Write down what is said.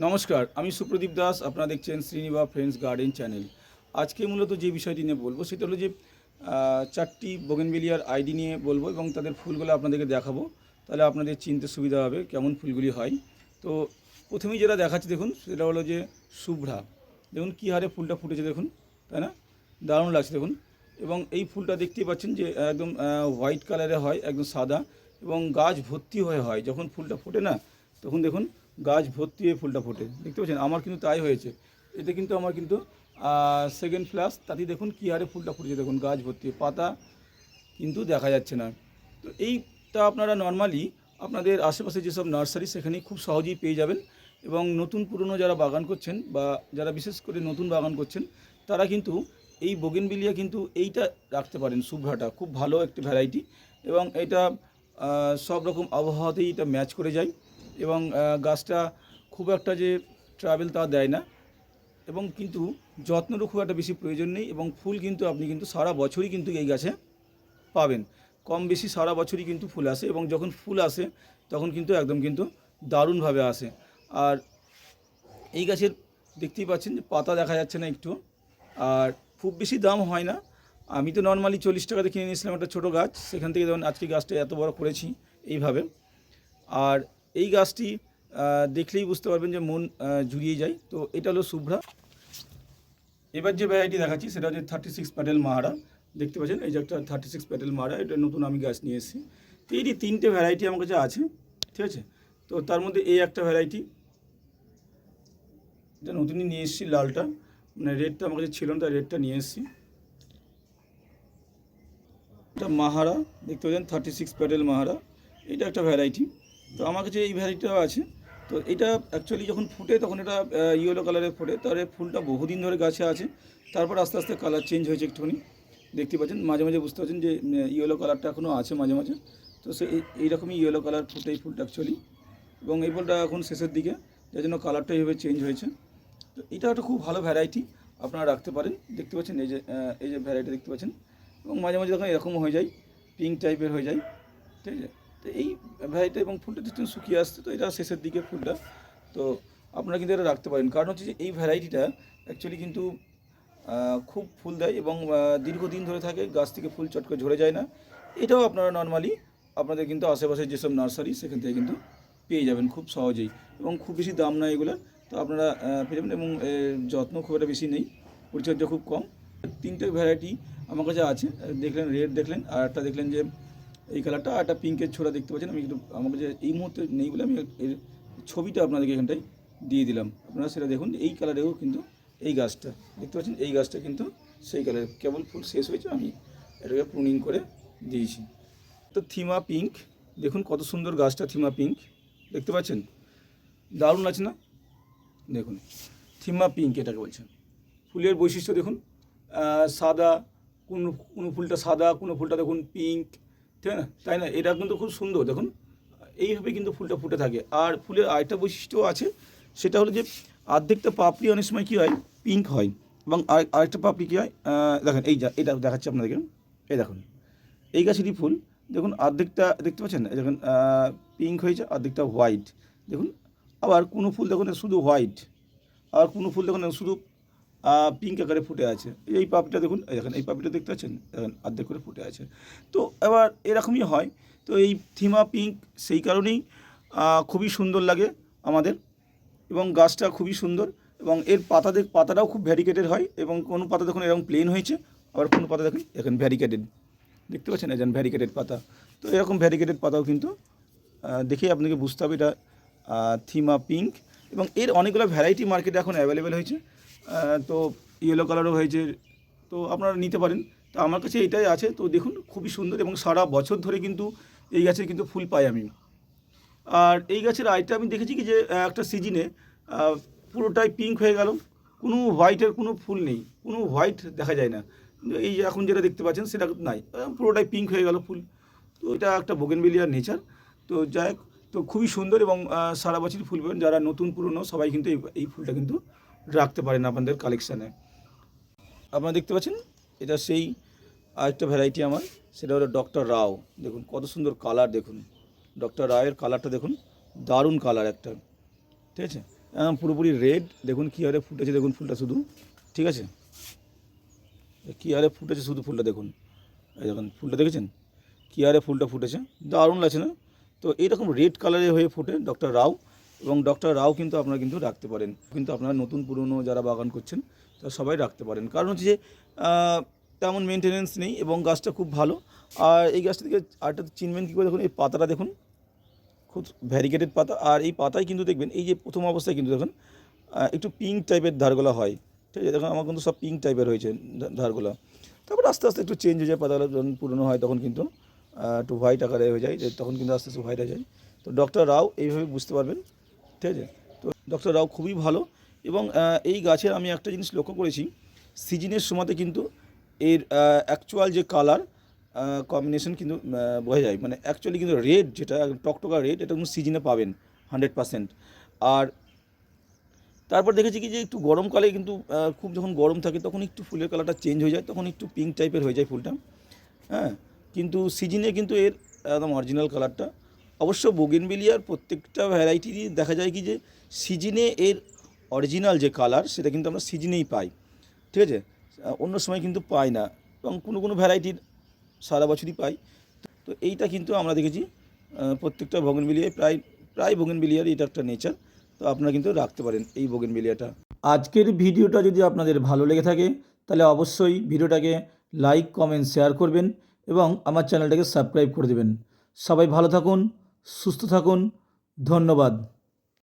নমস্কার, আমি সুপ্রদীপ দাস। আপনারা দেখছেন শ্রীনিবা ফ্রেন্ডস গার্ডেন চ্যানেল। আজকে মূলত যে বিষয়টি নিয়ে বলবো সেটা হলো যে চারটি বোগেনভেলিয়ার আইডি নিয়ে বলবো এবং তাদের ফুলগুলো আপনাদেরকে দেখাবো। তাহলে আপনাদের চিনতে সুবিধা হবে কেমন ফুলগুলি হয়। তো প্রথমেই যেটা দেখাচ্ছি দেখুন, সেটা হলো যে শুভ্রা। দেখুন কী হারে ফুলটা ফুটেছে দেখুন, তাই না? দারুণ লাগছে দেখুন। এবং এই ফুলটা দেখতেই পাচ্ছেন যে একদম হোয়াইট কালারে হয়, একদম সাদা, এবং গাছ ভর্তি হয়ে হয়। যখন ফুলটা ফোটে না, তখন দেখুন গাছ ভর্তি হয়ে ফুলটা ফোটে, দেখতে পাচ্ছেন? আমার কিন্তু তাই হয়েছে। এতে কিন্তু আমার কিন্তু সেকেন্ড ফ্লাস, তাতেই দেখুন কী হারে ফুলটা ফুটেছে দেখুন, গাছ ভর্তি, পাতা কিন্তু দেখা যাচ্ছে না। তো এইটা আপনারা নর্মালি আপনাদের আশেপাশে যেসব নার্সারি সেখানে খুব সহজেই পেয়ে যাবেন। এবং নতুন পুরনো যারা বাগান করছেন বা যারা বিশেষ করে নতুন বাগান করছেন, তারা কিন্তু এই বোগেনভিলিয়া কিন্তু এইটা রাখতে পারেন। শুভ্রাটা খুব ভালো একটি ভ্যারাইটি, এবং এটা সব রকম আবহাওয়াতেই এটা ম্যাচ করে যায়। এবং গাছটা খুব একটা যে ট্রাভেল তা দেয় না, এবং কিন্তু যত্নেরও খুব একটা বেশি প্রয়োজন নেই। এবং ফুল কিন্তু আপনি কিন্তু সারা বছরই কিন্তু এই গাছে পাবেন। কম বেশি সারা বছরই কিন্তু ফুল আসে, এবং যখন ফুল আসে তখন কিন্তু একদম কিন্তু দারুণভাবে আসে। আর এই গাছের দেখতেই পাচ্ছেন যে পাতা দেখা যাচ্ছে না একটু, আর খুব বেশি দাম হয় না। আমি তো নর্মালি 40 টাকাতে কিনে নিয়েছিলাম একটা ছোটো গাছ, সেখান থেকে যেমন আজকে গাছটা এত বড় করেছি এইভাবে। আর এই গাছটি দেখলেই বুঝতে পারবেন যে মন জুড়িয়ে যায়। তো এটা হলো শুভ্রা। এবার যে ভ্যারাইটি দেখাচ্ছি সেটা হচ্ছে 36 প্যাটেল মাহারা। দেখতে পাচ্ছেন এই যে একটা 36 প্যাটেল মাহারা, এটা নতুন আমি গাছ নিয়ে এসেছি। তো এই তিনটে ভ্যারাইটি আমার কাছে আছে, ঠিক আছে? তো তার মধ্যে এই একটা ভ্যারাইটি, এটা নতুনই নিয়ে এসেছি, লালটা, মানে রেডটা আমার কাছে ছিল না, তাই রেডটা নিয়ে এসেছি। এটা মাহারা, দেখতে পাচ্ছেন 36 প্যাটেল মাহারা, এটা একটা ভ্যারাইটি। তো আমার কাছে এই ভ্যারাইটিটাও আছে। তো এটা অ্যাকচুয়ালি যখন ফুটে তখন এটা ইয়েলো কালারে ফোটে, তাহলে ফুলটা বহুদিন ধরে গাছে আছে। তারপর আস্তে আস্তে কালার চেঞ্জ হয়েছে একটুখানি, দেখতে পাচ্ছেন। মাঝে মাঝে বুঝতে পারছেন যে ইয়েলো কালারটা এখনও আছে মাঝে মাঝে। তো সে এইরকমই ইয়েলো কালার ফুটে এই ফুলটা অ্যাকচুয়ালি। এবং এই ফুলটা এখন শেষের দিকে, যার জন্য কালারটা এইভাবে চেঞ্জ হয়েছে। তো এটা একটা খুব ভালো ভ্যারাইটি, আপনারা রাখতে পারেন। দেখতে পাচ্ছেন এই যে ভ্যারাইটি দেখতে পাচ্ছেন। এবং মাঝে মাঝে যখন এরকম হয়ে যায়, পিঙ্ক টাইপের হয়ে যায়, ঠিক আছে? তো এই ভ্যারাইটি, এবং ফুলটা দেখছেন শুকিয়ে আসছে, তো এটা শেষের দিকে ফুলটা। তো আপনারা কিন্তু এটা রাখতে পারেন, কারণ হচ্ছে যে এই ভ্যারাইটিটা অ্যাকচুয়ালি কিন্তু খুব ফুল দেয় এবং দীর্ঘদিন ধরে থাকে, গাছ থেকে ফুল চট করে ঝরে যায় না। এটাও আপনারা নর্মালি আপনাদের কিন্তু আশেপাশে যেসব নার্সারি সেখান থেকে কিন্তু পেয়ে যাবেন খুব সহজেই, এবং খুব বেশি দাম না এগুলোর। তো আপনারা পেয়ে যাবেন, এবং যত্ন খুব একটা বেশি নেই, পরিচর্যা খুব কম। তিনটে ভ্যারাইটি আমার কাছে আছে। দেখলেন রেড, দেখলেন, আর একটা দেখলেন যে এই কালারটা, আর একটা পিঙ্কের ছোড়া দেখতে পাচ্ছেন। আমি একটু, আমার কাছে এই মুহূর্তে নেই বলে আমি এর ছবিটা আপনাদেরকে এখানটায় দিয়ে দিলাম, আপনারা সেটা দেখুন। এই কালারেও কিন্তু এই গাছটা দেখতে পাচ্ছেন, এই গাছটা কিন্তু সেই কালারে, কেবল ফুল শেষ হয়েছে, আমি এটাকে প্রুনিং করে দিয়েছি। তো থিমা পিঙ্ক, দেখুন কত সুন্দর গাছটা, থিমা পিঙ্ক, দেখতে পাচ্ছেন? দারুণ আছে না? দেখুন থিমা পিঙ্ক এটাকে বলছেন। ফুলের বৈশিষ্ট্য দেখুন, সাদা, কোনো কোনো ফুলটা সাদা, কোনো ফুলটা দেখুন পিঙ্ক, ঠিক না? তাই না? এটা কিন্তু খুব সুন্দর দেখুন, এইভাবে কিন্তু ফুলটা ফুটে থাকে। আর ফুলের আরেকটা বৈশিষ্ট্য আছে, সেটা হলো যে অর্ধেকটা পাপড়ি অনেক সময় কী হয়, পিঙ্ক হয়, এবং আরেকটা পাপড়ি কী হয়, দেখেন এই যা এটা দেখাচ্ছি আপনাদেরকে। এই দেখুন এই গাছেরই ফুল, দেখুন অর্ধেকটা দেখতে পাচ্ছেন, এই দেখুন পিঙ্ক হয়েছে, অর্ধেকটা হোয়াইট দেখুন। আবার কোনো ফুল দেখুন শুধু হোয়াইট, আর কোনো ফুল দেখুন শুধু পিঙ্ক আকারে ফুটে আছে। এই পাপড়িটা দেখুন, এই দেখেন এই পাপড়িটা দেখতে পাচ্ছেন, দেখেন অর্ধেক করে ফুটে আছে। তো এবার এরকমই হয়। তো এই থিমা পিঙ্ক সেই কারণেই খুবই সুন্দর লাগে আমাদের, এবং গাছটা খুবই সুন্দর। এবং এর পাতাটাও খুব ভ্যারিকেটেড হয়, এবং কোনো পাতা দেখুন এরকম প্লেন হয়েছে, আবার কোনো পাতা দেখুন এখন ভ্যারিকেটেড, দেখতে পাচ্ছেন এই যেন ভ্যারিকেটেড পাতা। তো এরকম ভ্যারিকেটেড পাতাও কিন্তু দেখেই আপনাকে বুঝতে হবে এটা থিমা পিঙ্ক। এবং এর অনেকগুলো ভ্যারাইটি মার্কেটে এখন অ্যাভেলেবেল হয়েছে। তো ইয়েলো কালারও হয়েছে, তো আপনারা নিতে পারেন। তো আমার কাছে এটাই আছে। তো দেখুন খুবই সুন্দর, এবং সারা বছর ধরে কিন্তু এই গাছের কিন্তু ফুল পাই আমি। আর এই গাছের আইটা আমি দেখেছি কি যে একটা সিজনে পুরোটাই পিঙ্ক হয়ে গেল, কোনো হোয়াইটের কোনো ফুল নেই, কোনো হোয়াইট দেখা যায় না। কিন্তু এই যে এখন যেটা দেখতে পাচ্ছেন সেটা নাই, পুরোটাই পিঙ্ক হয়ে গেল ফুল। তো এটা একটা বোগেনভিলিয়ার নেচার। তো যাই হোক, তো খুবই সুন্দর, এবং সারা বছরই ফুল পাবেন। যারা নতুন পুরনো সবাই কিন্তু এই ফুলটা কিন্তু রাখতে পারেন আপনাদের কালেকশানে। আপনারা দেখতে পাচ্ছেন এটা সেই আরেকটা ভ্যারাইটি আমার, সেটা হলো ডক্টর রাও। দেখুন কত সুন্দর কালার, দেখুন ডক্টর রাওয়ের কালারটা দেখুন, দারুণ কালার একটা, ঠিক আছে? পুরোপুরি রেড, দেখুন কী হারে ফুটেছে, দেখুন ফুলটা শুধু, ঠিক আছে, কী হারে ফুটেছে শুধু ফুলটা দেখুন, এই দেখুন ফুলটা দেখেছেন কী হারে ফুলটা ফুটেছে, দারুণ লাগছে না? তো এইরকম রেড কালারের হয়ে ফোটে ডক্টর রাও, এবং ডক্টর রাও কিন্তু আপনারা কিন্তু রাখতে পারেন, কিন্তু আপনারা নতুন পুরনো যারা বাগান করছেন তারা সবাই রাখতে পারেন, কারণ হচ্ছে যে তেমন মেনটেনেন্স নেই এবং গাছটা খুব ভালো। আর এই গাছটা থেকে আরেকটা চিনবেন কী করে, দেখুন এই পাতাটা দেখুন, খুব ভ্যারিগেটেড পাতা, আর এই পাতায় কিন্তু দেখবেন এই যে প্রথম অবস্থায় কিন্তু দেখুন একটু পিঙ্ক টাইপের ধারগুলো হয়, ঠিক আছে, দেখুন আমার কিন্তু সব পিঙ্ক টাইপের হয়েছে ধারগুলো, তারপর আস্তে আস্তে একটু চেঞ্জ হয়ে যায়, পাতাগুলো যখন পুরনো হয় তখন কিন্তু একটু হোয়াইট আকারে হয়ে যায়, তখন কিন্তু আস্তে আস্তে হোয়াইট হয়ে যায়। তো ডক্টর রাও এইভাবে বুঝতে পারবেন, ঠিক আছে। তো ডক্টর রাও খুবই ভালো, এবং এই গাছের আমি একটা জিনিস লক্ষ্য করেছি, সিজনের সময়তে কিন্তু এর অ্যাকচুয়াল যে কালার কম্বিনেশন কিন্তু বোঝা যায়, মানে অ্যাকচুয়ালি কিন্তু রেড যেটা টকটকা রেড, এটা কিন্তু সিজনে পাবেন 100%। আর তারপর দেখেছি কি যে একটু গরমকালে কিন্তু খুব যখন গরম থাকে তখন একটু ফুলের কালারটা চেঞ্জ হয়ে যায়, তখন একটু পিঙ্ক টাইপের হয়ে যায় ফুলটা, হ্যাঁ, কিন্তু সিজনে কিন্তু এর একদম অরিজিনাল কালারটা। অবশ্য বোগেনভিলিয়ার প্রত্যেকটা ভ্যারাইটিরই দেখা যায় কি যে সিজনে এর অরিজিনাল যে কালার সেটা কিন্তু আমরা সিজনেই পাই, ঠিক আছে, অন্য সময় কিন্তু পাই না, এবং কোনো কোনো ভ্যারাইটির সারা বছরই পাই। তো এইটা কিন্তু আমরা দেখেছি প্রত্যেকটা বোগেনভিলিয়ায় প্রায় প্রায় বোগেনভিলিয়ার এটা একটা নেচার, তো আপনারা কিন্তু রাখতে পারেন এই বোগেনভিলিয়াটা। আজকের ভিডিওটা যদি আপনাদের ভালো লেগে থাকে তাহলে অবশ্যই ভিডিওটাকে লাইক কমেন্ট শেয়ার করবেন এবং আমার চ্যানেলটাকে সাবস্ক্রাইব করে দেবেন। সবাই ভালো থাকুন, সুস্থ থাকুন, ধন্যবাদ।